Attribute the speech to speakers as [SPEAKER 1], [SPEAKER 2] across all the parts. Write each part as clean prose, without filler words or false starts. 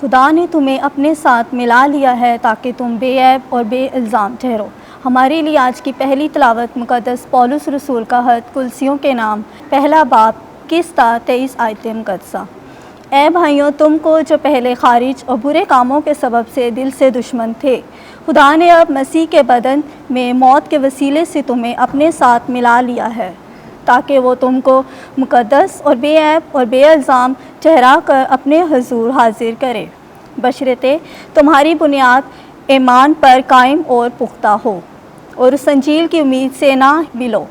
[SPEAKER 1] خدا نے تمہیں اپنے ساتھ ملا لیا ہے تاکہ تم بے عیب اور بے الزام ٹھہرو۔ ہمارے لیے آج کی پہلی تلاوت مقدس پولس رسول کا خط کلسیوں کے نام، پہلا باب 21 تا 23 آیت مقدسہ۔ اے بھائیوں، تم کو جو پہلے خارج اور برے کاموں کے سبب سے دل سے دشمن تھے، خدا نے اب مسیح کے بدن میں موت کے وسیلے سے تمہیں اپنے ساتھ ملا لیا ہے تاکہ وہ تم کو مقدس اور بے عیب اور بے الزام ٹھہرا کر اپنے حضور حاضر کرے، بشرطے تمہاری بنیاد ایمان پر قائم اور پختہ ہو، اور اس انجیل کی امید سے نہ ملو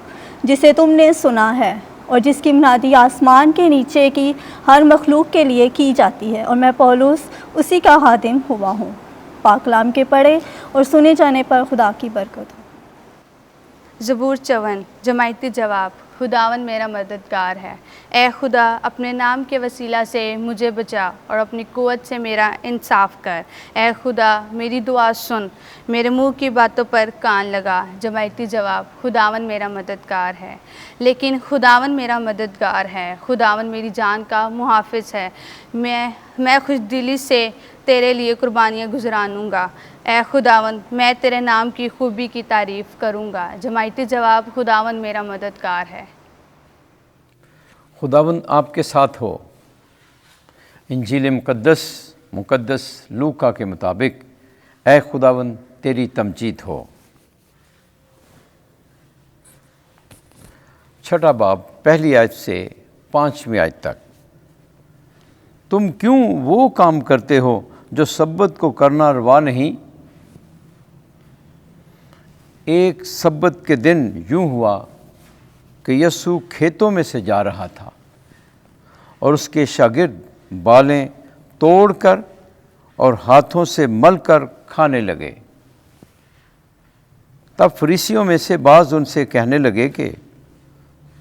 [SPEAKER 1] جسے تم نے سنا ہے اور جس کی منادی آسمان کے نیچے کی ہر مخلوق کے لیے کی جاتی ہے، اور میں پولس اسی کا خادم ہوا ہوں۔ پاک کلام کے پڑھے اور سنے جانے پر خدا کی برکت ہو۔
[SPEAKER 2] زبور 54 جماعتی جواب۔ خداوند میرا مددگار ہے، اے خدا اپنے نام کے وسیلہ سے مجھے بچا اور اپنی قوت سے میرا انصاف کر۔ اے خدا میری دعا سن، میرے منہ کی باتوں پر کان لگا۔ جماعتی جواب۔ خداوند میرا مددگار ہے، لیکن خداوند میرا مددگار ہے، خداوند میری جان کا محافظ ہے، میں خوش دلی سے تیرے لیے قربانیاں گزرانوں گا۔ اے خداوند میں تیرے نام کی خوبی کی تعریف کروں گا۔ جماعتی جواب۔ خداوند میرا مددگار ہے۔
[SPEAKER 3] خداوند آپ کے ساتھ ہو۔ انجیل مقدس لوکا کے مطابق اے خداوند تیری تمجید ہو۔ چھٹا باب پہلی آیت سے 5ویں آیت تک۔ تم کیوں وہ کام کرتے ہو جو سبت کو کرنا روا نہیں؟ ایک سبت کے دن یوں ہوا کہ یسوع کھیتوں میں سے جا رہا تھا اور اس کے شاگرد بالیں توڑ کر اور ہاتھوں سے مل کر کھانے لگے۔ تب فریسیوں میں سے بعض ان سے کہنے لگے کہ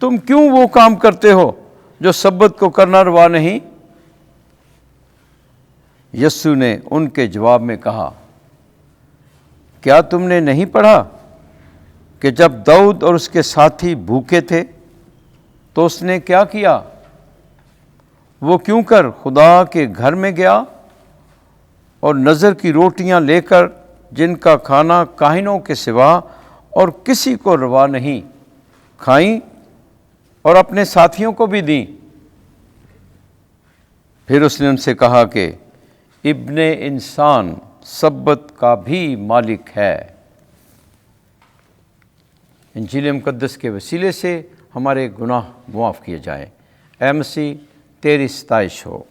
[SPEAKER 3] تم کیوں وہ کام کرتے ہو جو سبت کو کرنا روا نہیں؟ یسوع نے ان کے جواب میں کہا، کیا تم نے نہیں پڑھا کہ جب داؤد اور اس کے ساتھی بھوکے تھے تو اس نے کیا کیا؟ وہ کیوں کر خدا کے گھر میں گیا اور نذر کی روٹیاں لے کر، جن کا کھانا کاہنوں کے سوا اور کسی کو روا نہیں، کھائیں اور اپنے ساتھیوں کو بھی دیں۔ پھر اس نے ان سے کہا کہ ابن انسان سبت کا بھی مالک ہے۔ انجیل مقدس کے وسیلے سے ہمارے گناہ معاف کیے جائیں۔ اے مسیح تیری ستائش ہو۔